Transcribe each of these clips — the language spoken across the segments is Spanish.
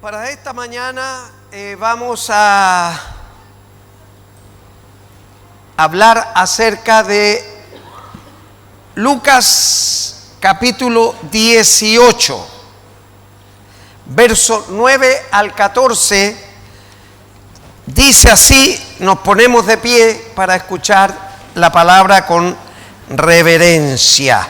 Para esta mañana vamos a hablar acerca de Lucas capítulo 18, verso 9 al 14. Dice así, nos ponemos de pie para escuchar la palabra con reverencia.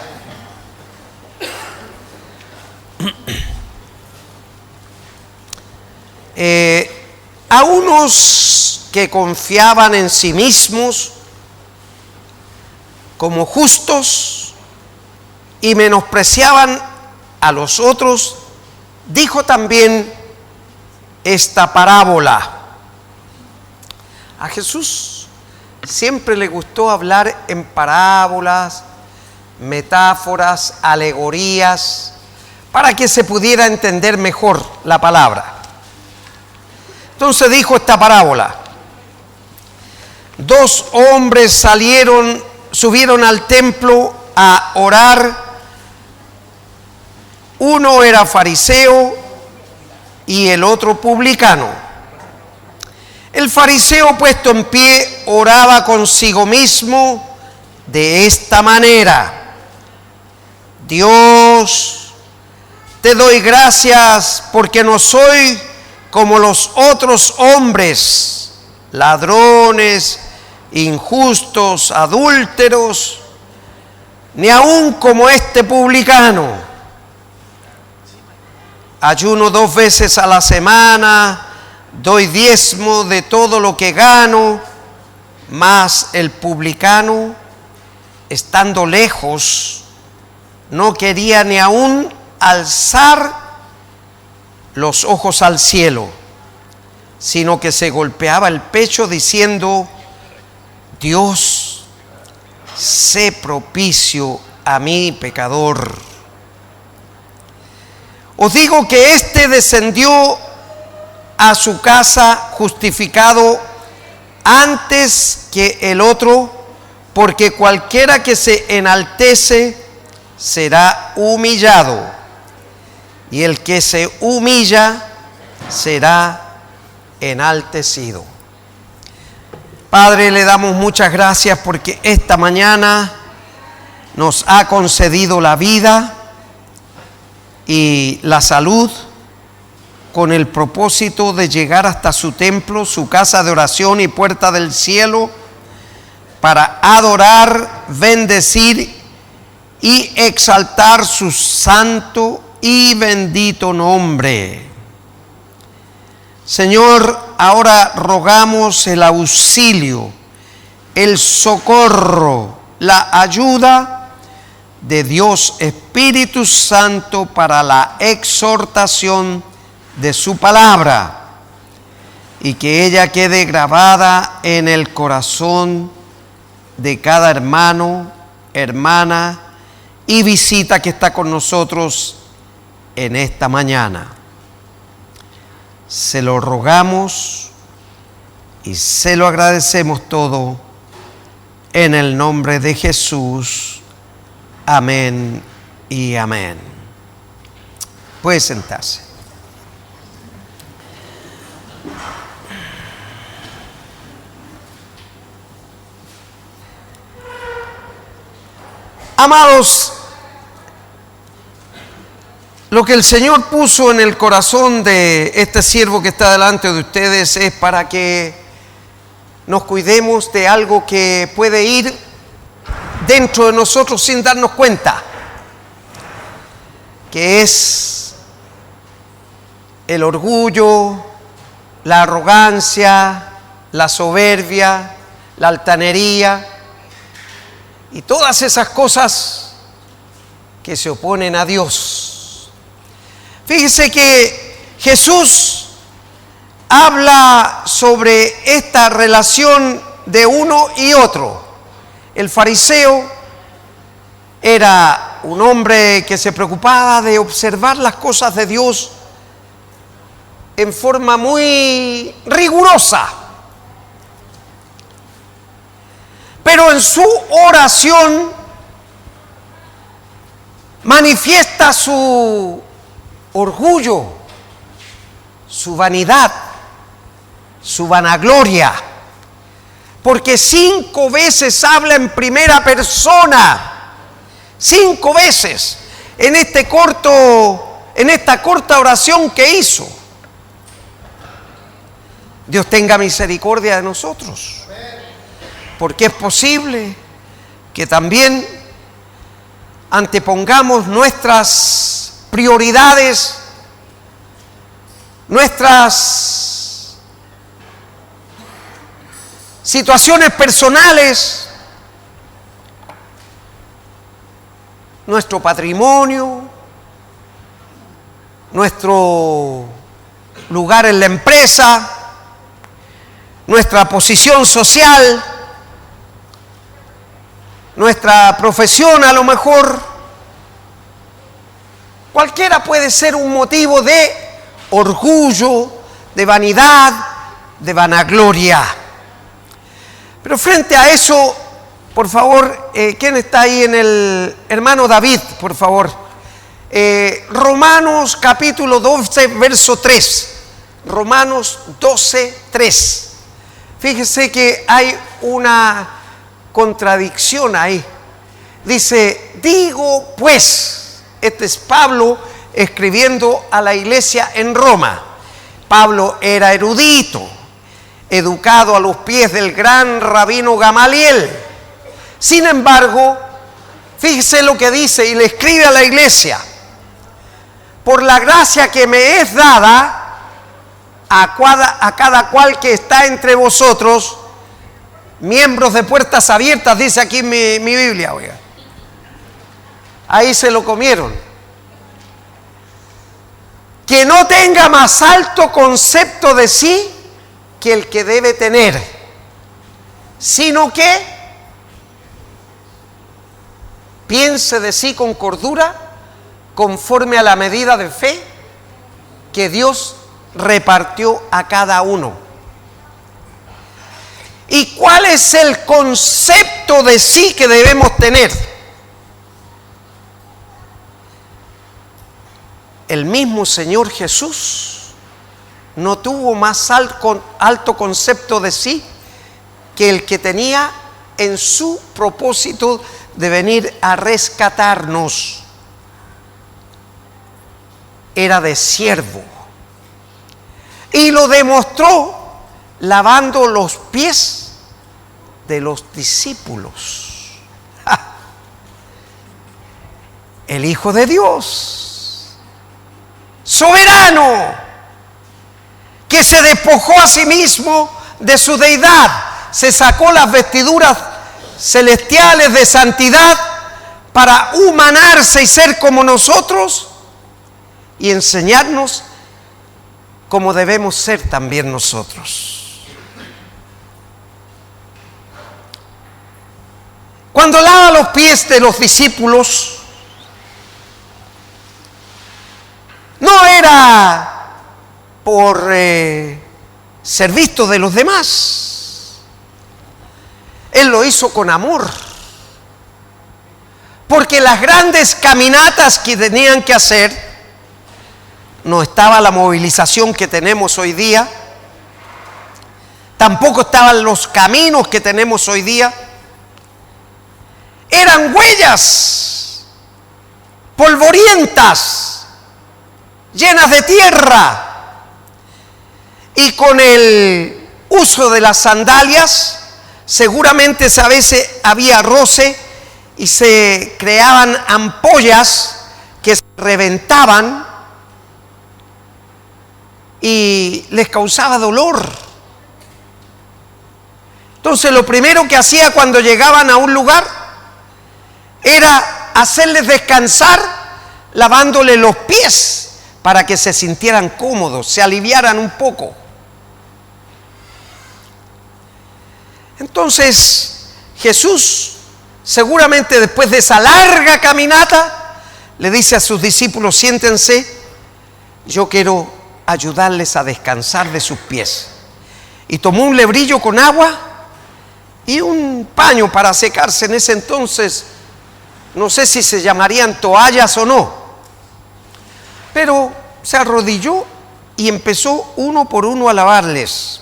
A unos que confiaban en sí mismos como justos y menospreciaban a los otros, dijo también esta parábola. A Jesús siempre le gustó hablar en parábolas, metáforas, alegorías, para que se pudiera entender mejor la palabra. Entonces dijo esta parábola: dos hombres subieron al templo a orar. Uno era fariseo y el otro publicano. El fariseo, puesto en pie, oraba consigo mismo de esta manera: Dios, te doy gracias porque no soy como los otros hombres, ladrones, injustos, adúlteros, ni aun como este publicano. Ayuno 2 veces a la semana, doy diezmo de todo lo que gano. Mas el publicano, estando lejos, no quería ni aun alzar los ojos al cielo, sino que se golpeaba el pecho diciendo: Dios, sé propicio a mí, pecador. Os digo que éste descendió a su casa justificado antes que el otro, porque cualquiera que se enaltece será humillado, y el que se humilla será enaltecido. Padre, le damos muchas gracias porque esta mañana nos ha concedido la vida y la salud con el propósito de llegar hasta su templo, su casa de oración y puerta del cielo, para adorar, bendecir y exaltar su santo y bendito nombre. Señor, ahora rogamos el auxilio, el socorro, la ayuda de Dios Espíritu Santo para la exhortación de su palabra, y que ella quede grabada en el corazón de cada hermano, hermana y visita que está con nosotros en esta mañana. Se lo rogamos y se lo agradecemos todo en el nombre de Jesús. Amén y amén. Puede sentarse. Amados, lo que el Señor puso en el corazón de este siervo que está delante de ustedes es para que nos cuidemos de algo que puede ir dentro de nosotros sin darnos cuenta, que es el orgullo, la arrogancia, la soberbia, la altanería y todas esas cosas que se oponen a Dios. Fíjese que Jesús habla sobre esta relación de uno y otro. El fariseo era un hombre que se preocupaba de observar las cosas de Dios en forma muy rigurosa. Pero en su oración manifiesta su orgullo, su vanidad, su vanagloria. Porque 5 veces habla en primera persona, 5 veces en esta corta oración que hizo. Dios tenga misericordia de nosotros, porque es posible que también antepongamos nuestras prioridades, nuestras situaciones personales, nuestro patrimonio, nuestro lugar en la empresa, nuestra posición social, nuestra profesión a lo mejor. Cualquiera puede ser un motivo de orgullo, de vanidad, de vanagloria. Pero frente a eso, por favor, ¿quién está ahí en el hermano David, por favor? Romanos capítulo 12, verso 3. Romanos 12, 3. Fíjese que hay una contradicción ahí. Dice, digo pues, este es Pablo escribiendo a la iglesia en Roma. Pablo era erudito, educado a los pies del gran rabino Gamaliel. Sin embargo, fíjese lo que dice y le escribe a la iglesia: por la gracia que me es dada a cada cual que está entre vosotros, miembros de Puertas Abiertas, dice aquí mi Biblia, oiga. Ahí se lo comieron. Que no tenga más alto concepto de sí que el que debe tener, sino que piense de sí con cordura, conforme a la medida de fe que Dios repartió a cada uno. ¿Y cuál es el concepto de sí que debemos tener? El mismo Señor Jesús no tuvo más alto concepto de sí que el que tenía en su propósito de venir a rescatarnos. Era de siervo. Y lo demostró lavando los pies de los discípulos. ¡Ja! El Hijo de Dios, soberano, que se despojó a sí mismo de su deidad, se sacó las vestiduras celestiales de santidad para humanarse y ser como nosotros y enseñarnos como debemos ser también nosotros. Cuando lava los pies de los discípulos, no era por ser visto de los demás. Él lo hizo con amor, porque las grandes caminatas que tenían que hacer, no estaba la movilización que tenemos hoy día, tampoco estaban los caminos que tenemos hoy día. Eran huellas polvorientas, llenas de tierra, y con el uso de las sandalias seguramente a veces había roce y se creaban ampollas que se reventaban y les causaba dolor. Entonces lo primero que hacía cuando llegaban a un lugar era hacerles descansar lavándole los pies para que se sintieran cómodos, se aliviaran un poco. Entonces Jesús, seguramente después de esa larga caminata, le dice a sus discípulos: siéntense, yo quiero ayudarles a descansar de sus pies. Y tomó un lebrillo con agua y un paño para secarse. En ese entonces, no sé si se llamarían toallas o no, pero se arrodilló y empezó uno por uno a alabarles,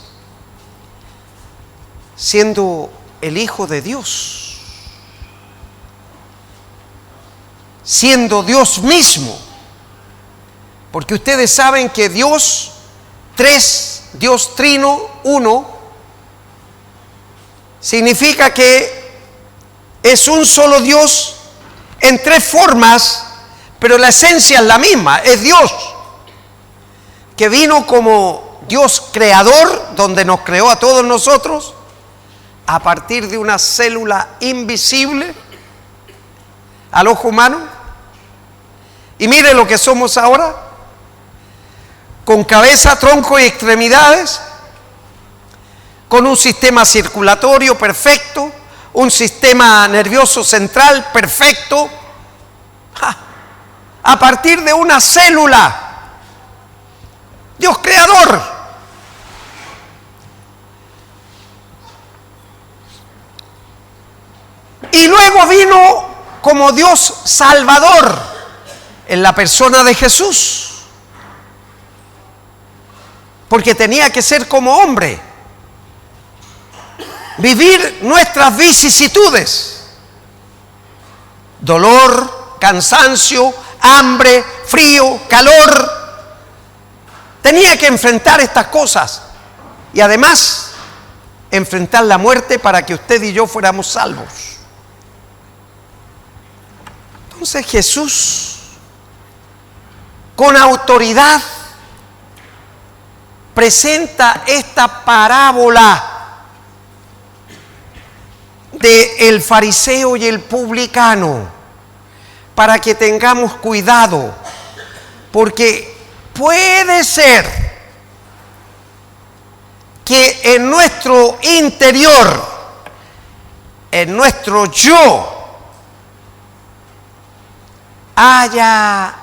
siendo el Hijo de Dios, siendo Dios mismo, porque ustedes saben que Dios, Dios trino, uno, significa que es un solo Dios en tres formas, pero la esencia es la misma, es Dios, que vino como Dios creador, donde nos creó a todos nosotros, a partir de una célula invisible al ojo humano. Y mire lo que somos ahora, con cabeza, tronco y extremidades, con un sistema circulatorio perfecto, un sistema nervioso central perfecto, a partir de una célula. Dios creador. Y luego vino como Dios salvador en la persona de Jesús, porque tenía que ser como hombre, vivir nuestras vicisitudes, dolor, cansancio, hambre, frío, calor. Tenía que enfrentar estas cosas y además enfrentar la muerte para que usted y yo fuéramos salvos. Entonces Jesús, con autoridad, presenta esta parábola de el fariseo y el publicano para que tengamos cuidado, porque puede ser que en nuestro interior, en nuestro yo, haya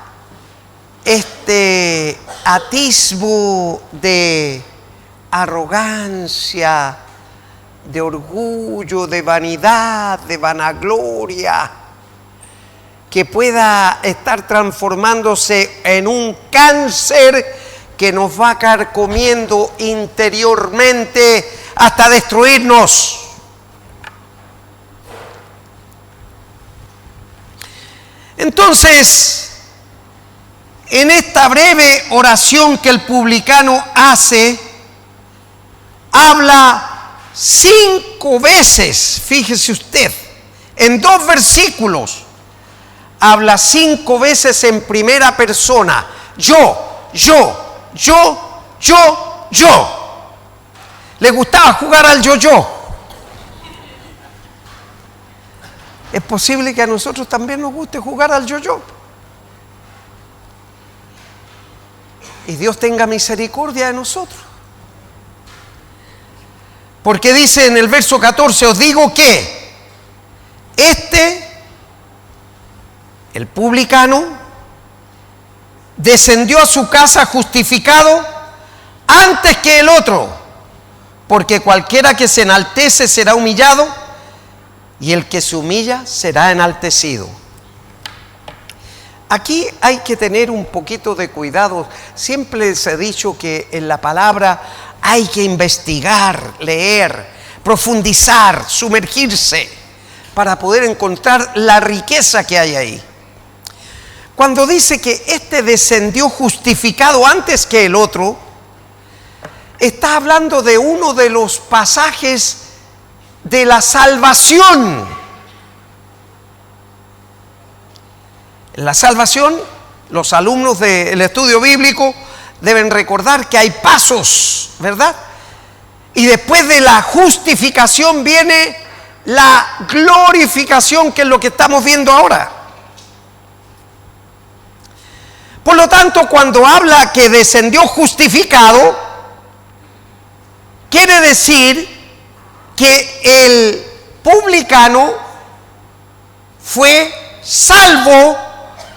este atisbo de arrogancia, de orgullo, de vanidad, de vanagloria, que pueda estar transformándose en un cáncer que nos va carcomiendo interiormente hasta destruirnos. Entonces, en esta breve oración que el publicano hace, habla 5 veces, fíjese usted, en 2 versículos, habla 5 veces en primera persona. Yo. Le gustaba jugar al yo. Es posible que a nosotros también nos guste jugar al yo. Y Dios tenga misericordia de nosotros. Porque dice en el verso 14, os digo que el publicano, descendió a su casa justificado antes que el otro, porque cualquiera que se enaltece será humillado, y el que se humilla será enaltecido. Aquí hay que tener un poquito de cuidado. Siempre les he dicho que en la palabra hay que investigar, leer, profundizar, sumergirse, para poder encontrar la riqueza que hay ahí. Cuando dice que este descendió justificado antes que el otro, está hablando de uno de los pasajes de la salvación. En la salvación, los alumnos del estudio bíblico deben recordar que hay pasos, ¿verdad? Y después de la justificación viene la glorificación, que es lo que estamos viendo ahora. Por lo tanto, cuando habla que descendió justificado, quiere decir que el publicano fue salvo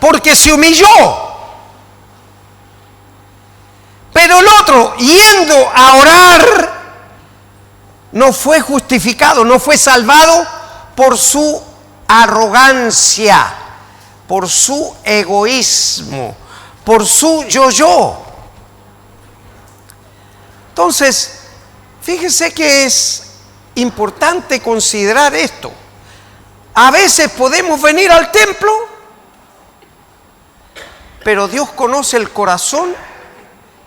porque se humilló. Pero el otro, yendo a orar, no fue justificado, no fue salvado por su arrogancia, por su egoísmo, por su yo. Entonces, fíjese que es importante considerar esto. A veces podemos venir al templo, pero Dios conoce el corazón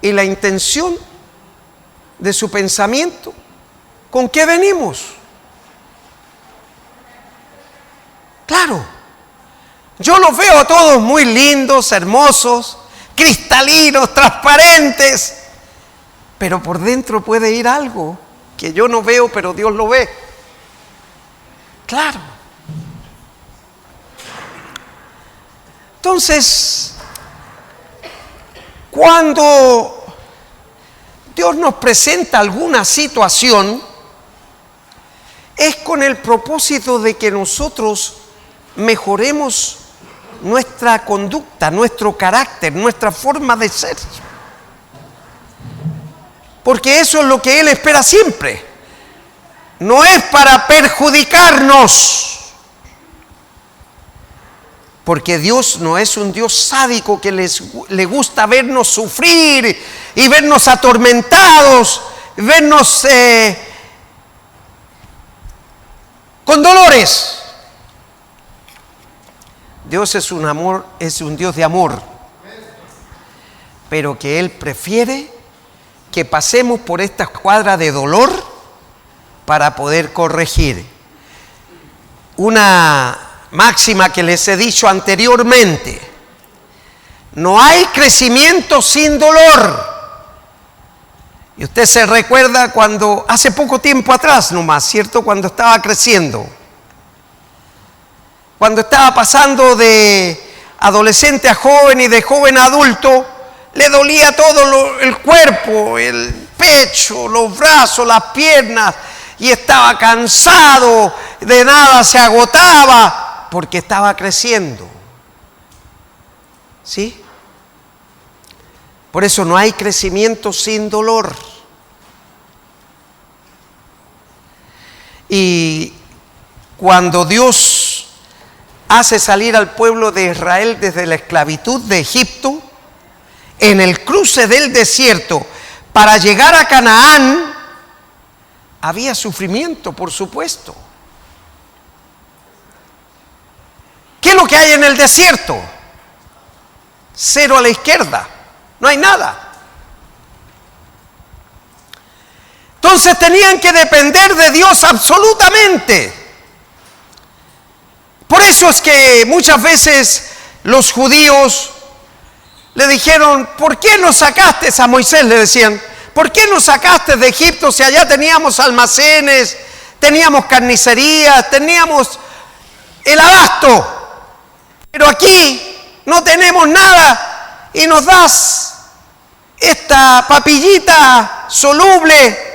y la intención de su pensamiento. ¿Con qué venimos? Claro, yo los veo a todos muy lindos, hermosos, cristalinos, transparentes, pero por dentro puede ir algo que yo no veo, pero Dios lo ve. Claro. Entonces, cuando Dios nos presenta alguna situación, es con el propósito de que nosotros mejoremos nuestra conducta, nuestro carácter, nuestra forma de ser. Porque eso es lo que Él espera siempre. No es para perjudicarnos. Porque Dios no es un Dios sádico que le gusta vernos sufrir y vernos atormentados, vernos con dolores. Dios es un amor, es un Dios de amor, pero que Él prefiere que pasemos por esta cuadra de dolor para poder corregir. Una máxima que les he dicho anteriormente: no hay crecimiento sin dolor. Y usted se recuerda cuando, hace poco tiempo atrás nomás, ¿cierto? Cuando estaba creciendo, cuando estaba pasando de adolescente a joven y de joven a adulto, le dolía todo el cuerpo, el pecho, los brazos, las piernas, y estaba cansado, de nada se agotaba, porque estaba creciendo. ¿Sí? Por eso no hay crecimiento sin dolor. Y cuando Dios hace salir al pueblo de Israel desde la esclavitud de Egipto, en el cruce del desierto para llegar a Canaán, había sufrimiento, por supuesto. ¿Qué es lo que hay en el desierto? Cero a la izquierda, no hay nada. Entonces tenían que depender de Dios absolutamente. Por eso es que muchas veces los judíos le dijeron: ¿por qué nos sacaste? A Moisés le decían: ¿por qué nos sacaste de Egipto si allá teníamos almacenes, teníamos carnicerías, teníamos el abasto? Pero aquí no tenemos nada y nos das esta papillita soluble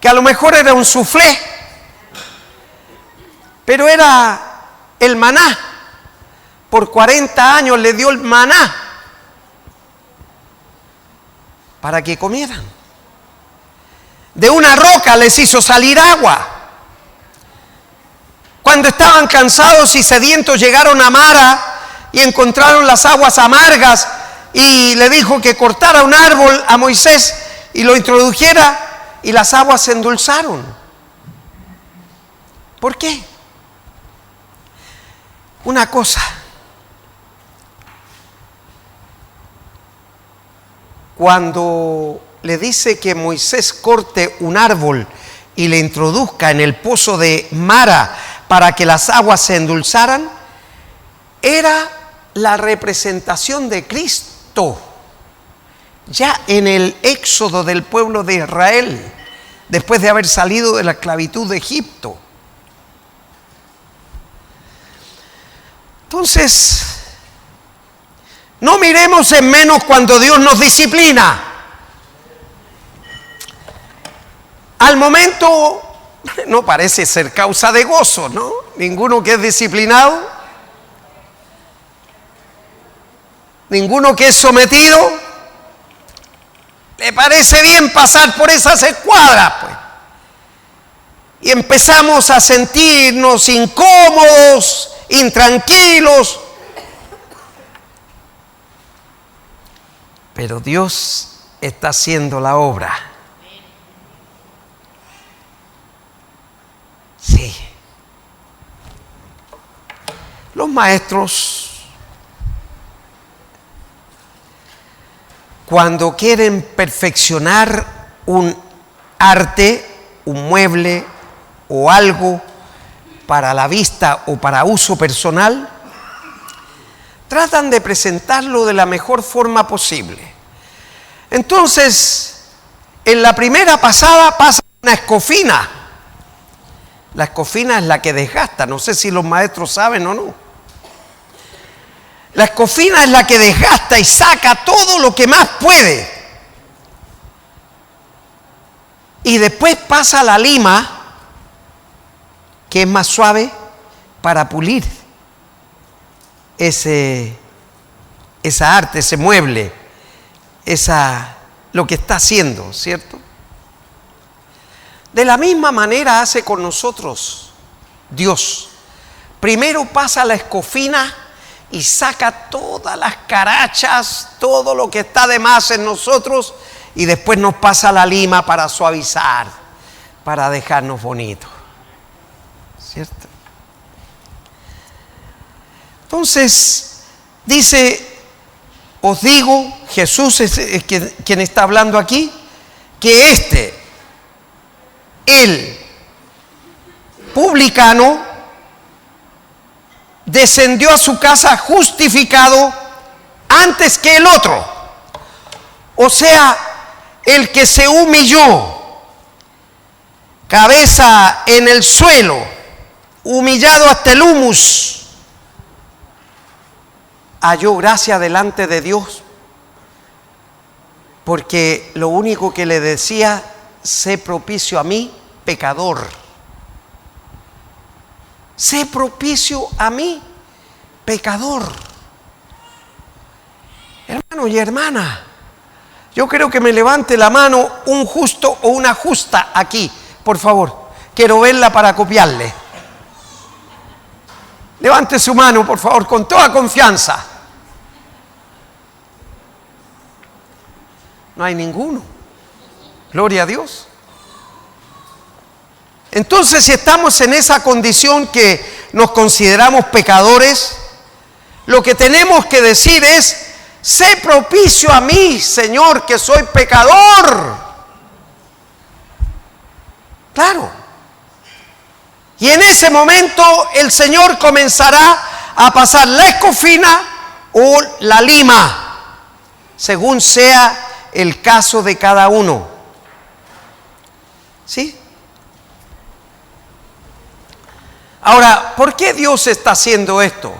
que a lo mejor era un soufflé, pero era el maná. Por 40 años le dio el maná para que comieran. De una roca les hizo salir agua. Cuando estaban cansados y sedientos, llegaron a Mara y encontraron las aguas amargas, y le dijo que cortara un árbol a Moisés y lo introdujera, y las aguas se endulzaron. ¿Por qué? Una cosa: cuando le dice que Moisés corte un árbol y le introduzca en el pozo de Mara para que las aguas se endulzaran, era la representación de Cristo, ya en el éxodo del pueblo de Israel, después de haber salido de la esclavitud de Egipto. Entonces, no miremos en menos cuando Dios nos disciplina. Al momento no parece ser causa de gozo, ¿no? Ninguno que es disciplinado, ninguno que es sometido, le parece bien pasar por esas escuadras, pues. Y empezamos a sentirnos incómodos, intranquilos. Pero Dios está haciendo la obra. Sí. Los maestros, cuando quieren perfeccionar un arte, un mueble o algo para la vista o para uso personal, tratan de presentarlo de la mejor forma posible. Entonces, en la primera pasada pasa una escofina. La escofina es la que desgasta, no sé si los maestros saben o no. La escofina es la que desgasta y saca todo lo que más puede. Y después pasa la lima, que es más suave, para pulir esa arte, ese mueble, lo que está haciendo, ¿cierto? De la misma manera hace con nosotros Dios. Primero pasa la escofina y saca todas las carachas, todo lo que está de más en nosotros, y después nos pasa la lima para suavizar, para dejarnos bonitos, ¿cierto? Entonces, dice, os digo, Jesús es quien está hablando aquí, que el publicano, descendió a su casa justificado antes que el otro. O sea, el que se humilló, cabeza en el suelo, humillado hasta el humus, halló gracia delante de Dios, porque lo único que le decía, sé propicio a mí, pecador. Sé propicio a mí, pecador. Hermano y hermana, yo creo que me levante la mano un justo o una justa aquí, por favor. Quiero verla para copiarle. Levante su mano, por favor, con toda confianza. No hay ninguno. Gloria a Dios. Entonces, si estamos en esa condición que nos consideramos pecadores, lo que tenemos que decir es, sé propicio a mí, Señor, que soy pecador. Claro. Y en ese momento el Señor comenzará a pasar la escofina o la lima, según sea el caso de cada uno. ¿Sí? Ahora, ¿por qué Dios está haciendo esto?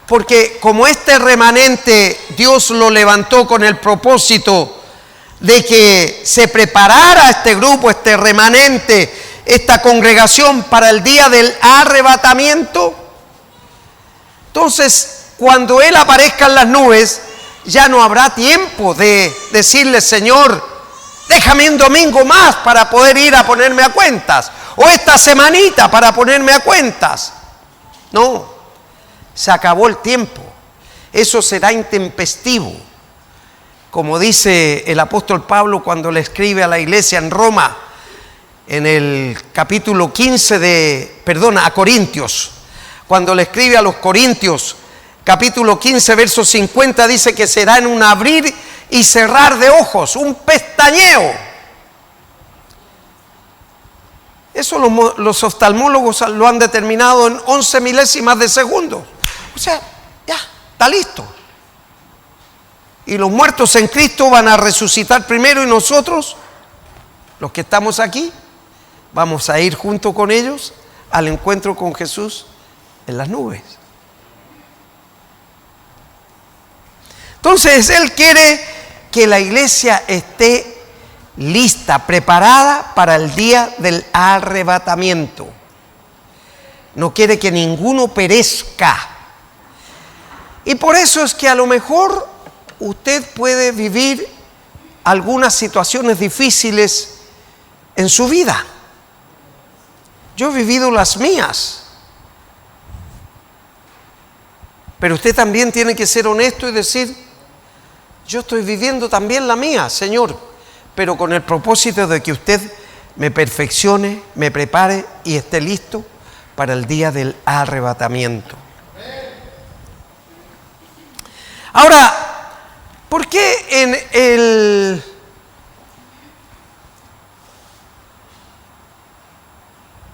Porque como este remanente Dios lo levantó con el propósito de que se preparara este grupo, este remanente, esta congregación para el día del arrebatamiento. Entonces, cuando Él aparezca en las nubes, ya no habrá tiempo de decirle, Señor, déjame un domingo más para poder ir a ponerme a cuentas, o esta semanita para ponerme a cuentas. No, se acabó el tiempo. Eso será intempestivo. Como dice el apóstol Pablo cuando le escribe a la iglesia en Roma, en el capítulo 15 a Corintios, cuando le escribe a los Corintios, capítulo 15, verso 50, dice que será en un abrir y cerrar de ojos, un pestañeo. Eso los oftalmólogos lo han determinado en 11 milésimas de segundo. O sea, ya, está listo. Y los muertos en Cristo van a resucitar primero y nosotros, los que estamos aquí, vamos a ir junto con ellos al encuentro con Jesús en las nubes. Entonces, Él quiere que la iglesia esté lista, preparada para el día del arrebatamiento. No quiere que ninguno perezca. Y por eso es que a lo mejor usted puede vivir algunas situaciones difíciles en su vida. Yo he vivido las mías. Pero usted también tiene que ser honesto y decir, yo estoy viviendo también la mía, Señor, pero con el propósito de que usted me perfeccione, me prepare y esté listo para el día del arrebatamiento. Ahora, ¿por qué en el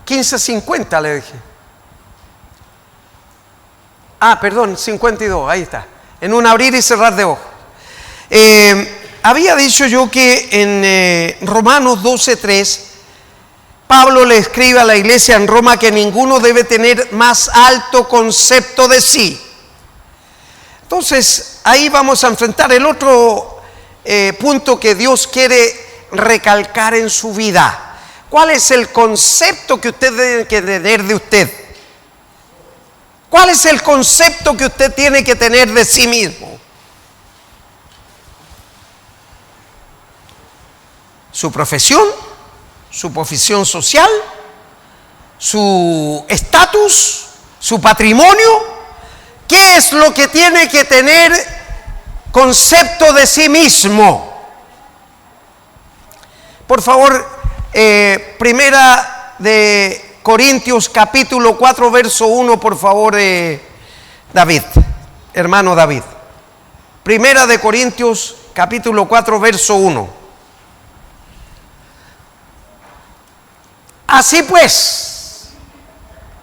15:50 le dije? Perdón, 52, ahí está. En un abrir y cerrar de ojos. Había dicho yo que en Romanos 12:3, Pablo le escribe a la iglesia en Roma que ninguno debe tener más alto concepto de sí. Entonces, ahí vamos a enfrentar el otro punto que Dios quiere recalcar en su vida. ¿Cuál es el concepto que usted debe tener de usted? ¿Cuál es el concepto que usted tiene que tener de sí mismo? ¿Su profesión? ¿Su posición social? ¿Su estatus? ¿Su patrimonio? ¿Qué es lo que tiene que tener concepto de sí mismo? Por favor, primera de Corintios capítulo 4 verso 1, por favor, David, hermano David. Primera de Corintios capítulo 4 verso 1. Así pues,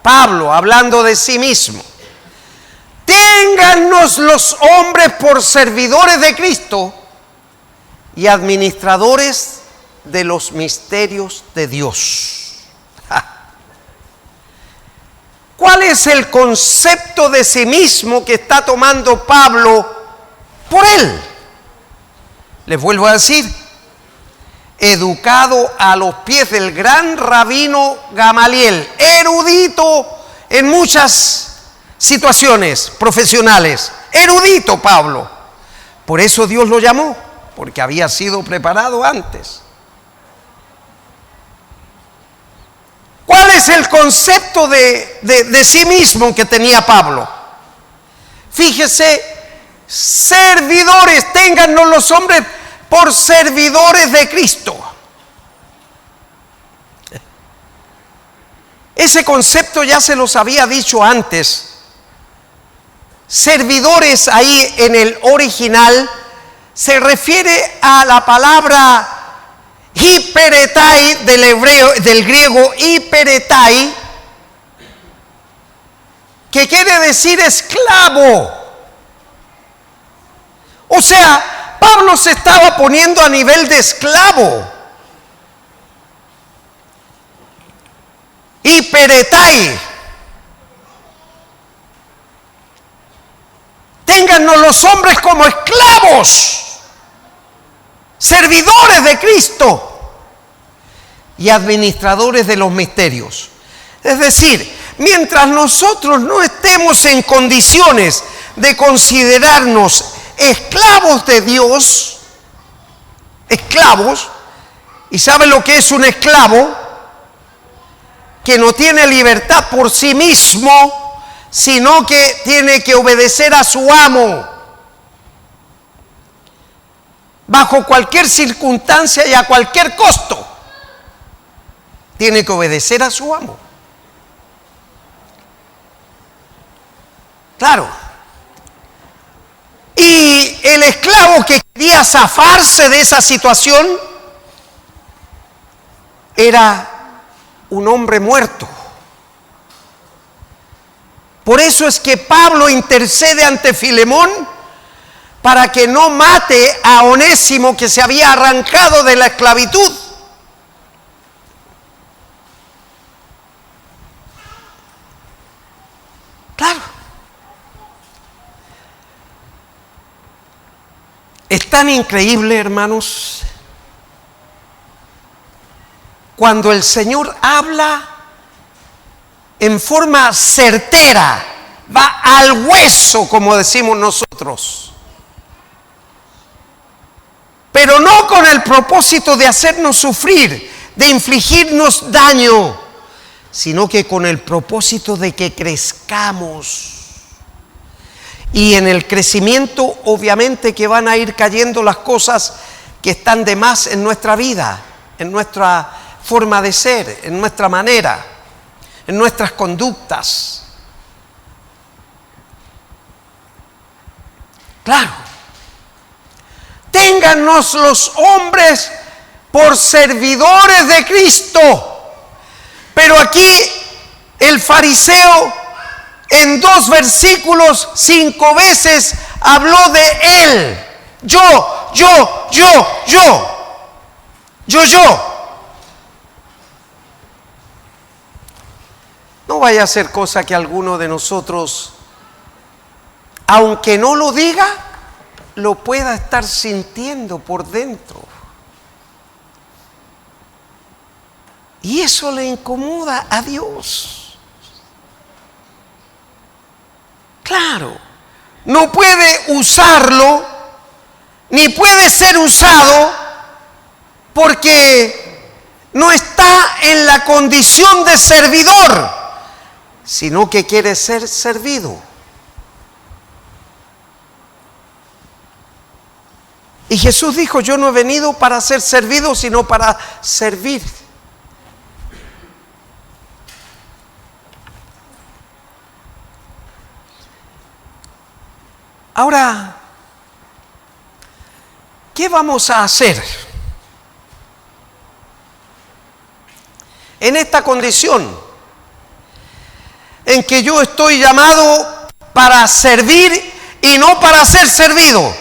Pablo hablando de sí mismo, téngannos los hombres por servidores de Cristo y administradores de los misterios de Dios. ¿Cuál es el concepto de sí mismo que está tomando Pablo por él? Les vuelvo a decir, educado a los pies del gran rabino Gamaliel, erudito en muchas situaciones profesionales, erudito Pablo. Por eso Dios lo llamó, porque había sido preparado antes. ¿Cuál es el concepto de sí mismo que tenía Pablo? Fíjese, servidores, téngannos los hombres por servidores de Cristo. Ese concepto ya se los había dicho antes. Servidores ahí en el original se refiere a la palabra hiperetai del griego hiperetai, que quiere decir esclavo. O sea, Pablo se estaba poniendo a nivel de esclavo. Hiperetai. Téngannos los hombres como esclavos, servidores de Cristo y administradores de los misterios. Es decir, mientras nosotros no estemos en condiciones de considerarnos esclavos de Dios, esclavos, ¿y sabe lo que es un esclavo? Que no tiene libertad por sí mismo, sino que tiene que obedecer a su amo. Bajo cualquier circunstancia y a cualquier costo, tiene que obedecer a su amo. Claro. Y el esclavo que quería zafarse de esa situación era un hombre muerto. Por eso es que Pablo intercede ante Filemón para que no mate a Onésimo, que se había arrancado de la esclavitud. Claro. Es tan increíble, hermanos, cuando el Señor habla en forma certera, va al hueso, como decimos nosotros. Pero no con el propósito de hacernos sufrir, de infligirnos daño, sino que con el propósito de que crezcamos. Y en el crecimiento, obviamente que van a ir cayendo las cosas que están de más en nuestra vida, en nuestra forma de ser, en nuestra manera, en nuestras conductas. Claro. Téngannos los hombres por servidores de Cristo. Pero aquí el fariseo en 2 versículos 5 veces habló de él. Yo. No vaya a ser cosa que alguno de nosotros, aunque no lo diga, lo pueda estar sintiendo por dentro. Y eso le incomoda a Dios. Claro, no puede usarlo, ni puede ser usado, porque no está en la condición de servidor, sino que quiere ser servido. Y Jesús dijo: yo no he venido para ser servido, sino para servir. Ahora, ¿qué vamos a hacer en esta condición en que yo estoy llamado para servir y no para ser servido?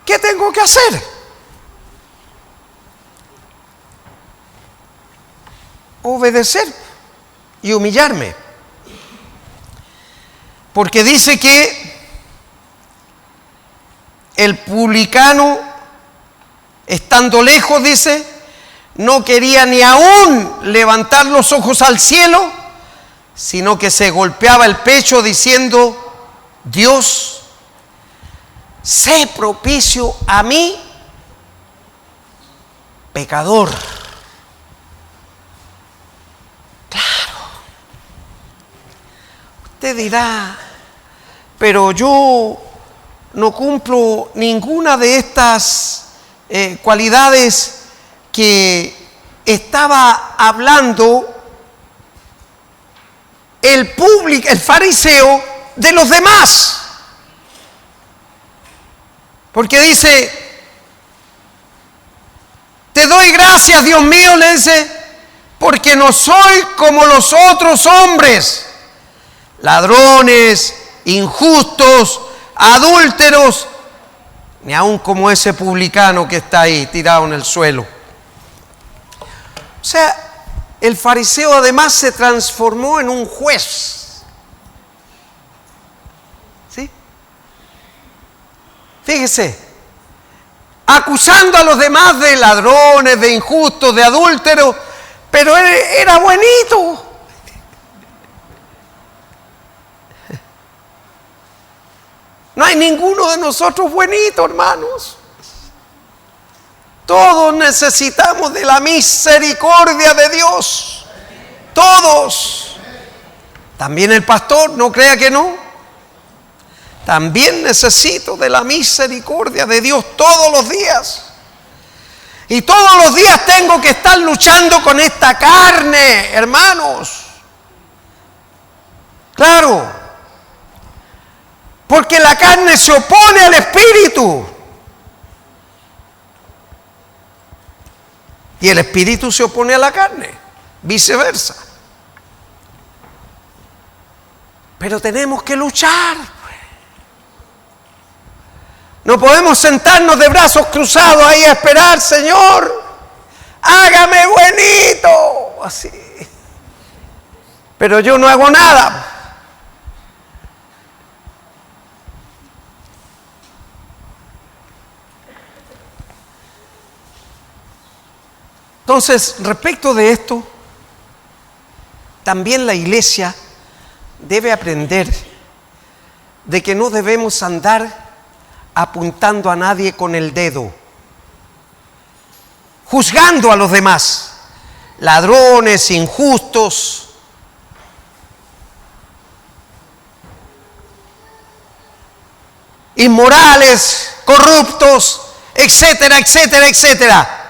¿Qué tengo que hacer? Obedecer y humillarme. Porque dice que el publicano, estando lejos, dice, no quería ni aún levantar los ojos al cielo, sino que se golpeaba el pecho diciendo: Dios, sé propicio a mí, pecador. Claro. Usted dirá: pero yo no cumplo ninguna de estas cualidades que estaba hablando el fariseo de los demás. Porque dice: te doy gracias, Dios mío, le dice, porque no soy como los otros hombres, ladrones, injustos, adúlteros, ni aun como ese publicano que está ahí tirado en el suelo. O sea, el fariseo además se transformó en un juez. ¿Sí? Fíjese, acusando a los demás de ladrones, de injustos, de adúlteros, pero él era buenito. No hay ninguno de nosotros buenito, hermanos. Todos necesitamos de la misericordia de Dios. Todos. También el pastor, no crea que no. También necesito de la misericordia de Dios todos los días. Y todos los días tengo que estar luchando con esta carne, hermanos. Claro. Porque la carne se opone al espíritu. Y el espíritu se opone a la carne. Viceversa. Pero tenemos que luchar. No podemos sentarnos de brazos cruzados ahí a esperar: Señor, hágame buenito. Así. Pero yo no hago nada. Entonces, respecto de esto, también la iglesia debe aprender de que no debemos andar apuntando a nadie con el dedo, juzgando a los demás, ladrones, injustos. inmorales, corruptos, etcétera, etcétera, etcétera.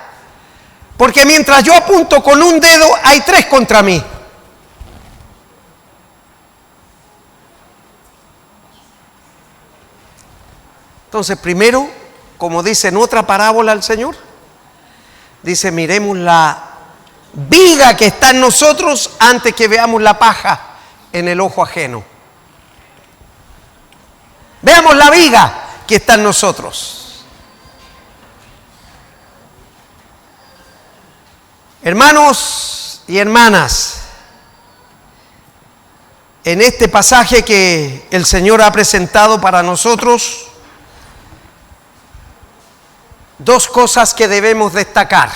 Porque mientras yo apunto con un dedo, hay 3 contra mí. Entonces, primero, como dice en otra parábola el Señor, dice, miremos la viga que está en nosotros antes que veamos la paja en el ojo ajeno. Veamos la viga que está en nosotros. Hermanos y hermanas, en este pasaje que el Señor ha presentado para nosotros, 2 cosas que debemos destacar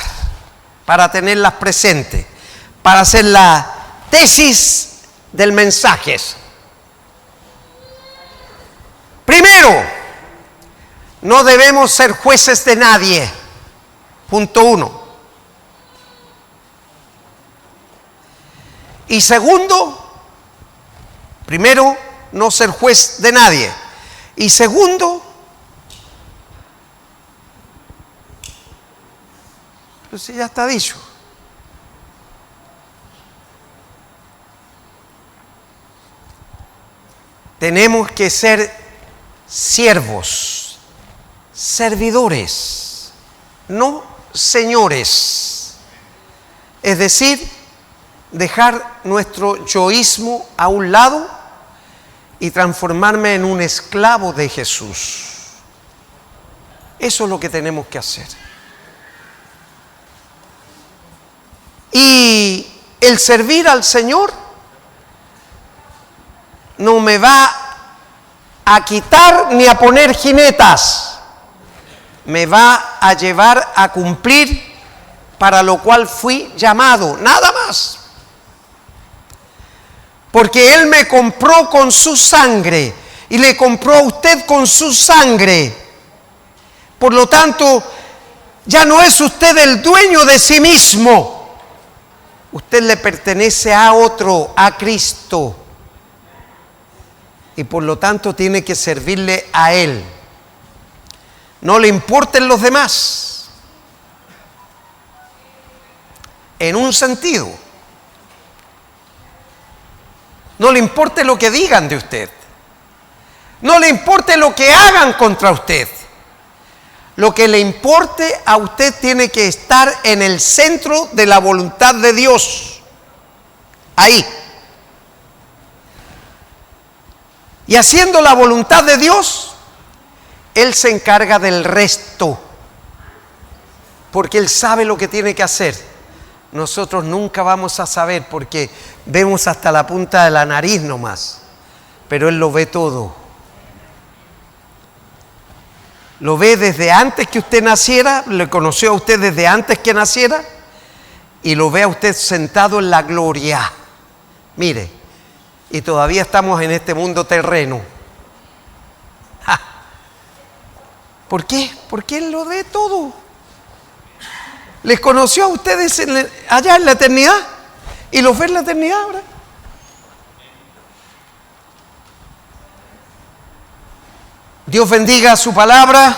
para tenerlas presentes, para hacer la tesis del mensaje. Primero, no debemos ser jueces de nadie. Punto 1. Y segundo, primero, no ser juez de nadie. Y segundo, pues ya está dicho. Tenemos que ser siervos, servidores, no señores. Es decir, dejar nuestro yoísmo a un lado y transformarme en un esclavo de Jesús. Eso es lo que tenemos que hacer. Y el servir al Señor no me va a quitar ni a poner jinetas, me va a llevar a cumplir para lo cual fui llamado, nada más. Porque Él me compró con su sangre y le compró a usted con su sangre. Por lo tanto, ya no es usted el dueño de sí mismo. Usted le pertenece a otro, a Cristo. Y por lo tanto tiene que servirle a Él. No le importen los demás. En un sentido. No le importe lo que digan de usted. No le importe lo que hagan contra usted. Lo que le importe a usted tiene que estar en el centro de la voluntad de Dios. Ahí. Y haciendo la voluntad de Dios, Él se encarga del resto. Porque Él sabe lo que tiene que hacer. Nosotros nunca vamos a saber porque vemos hasta la punta de la nariz nomás. Pero Él lo ve todo. Lo ve desde antes que usted naciera, le conoció a usted desde antes que naciera y lo ve a usted sentado en la gloria. Mire, y todavía estamos en este mundo terreno. ¡Ja! ¿Por qué? Porque Él lo ve todo. Les conoció a ustedes allá en la eternidad y los ve en la eternidad ahora. Dios bendiga su palabra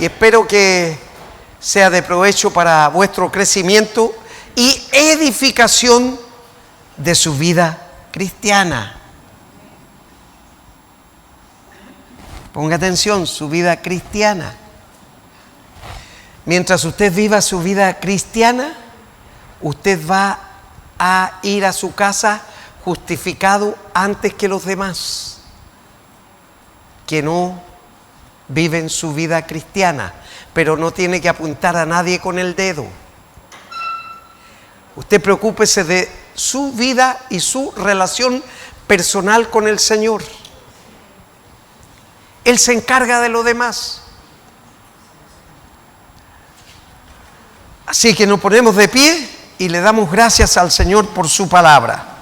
y espero que sea de provecho para vuestro crecimiento y edificación de su vida cristiana. Ponga atención, su vida cristiana. Mientras usted viva su vida cristiana, usted va a ir a su casa justificado antes que los demás que no viven su vida cristiana, pero no tiene que apuntar a nadie con el dedo. Usted preocúpese de su vida y su relación personal con el Señor. Él se encarga de lo demás. Así que nos ponemos de pie y le damos gracias al Señor por su palabra.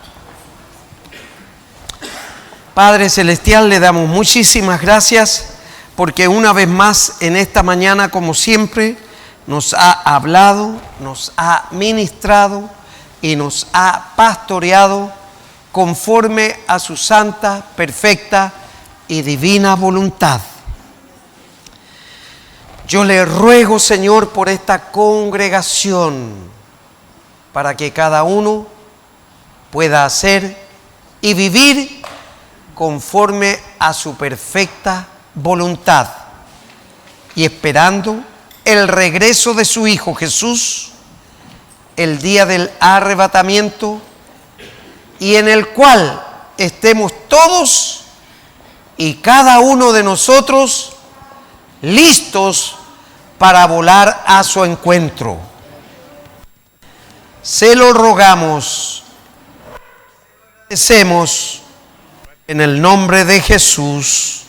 Padre Celestial, le damos muchísimas gracias porque una vez más en esta mañana, como siempre, nos ha hablado, nos ha ministrado y nos ha pastoreado conforme a su santa, perfecta y divina voluntad. Yo le ruego, Señor, por esta congregación, para que cada uno pueda hacer y vivir conforme a su perfecta voluntad, y esperando el regreso de su Hijo Jesús, el día del arrebatamiento, y en el cual estemos todos y cada uno de nosotros listos para volar a su encuentro. Se lo rogamos, agradecemos en el nombre de Jesús.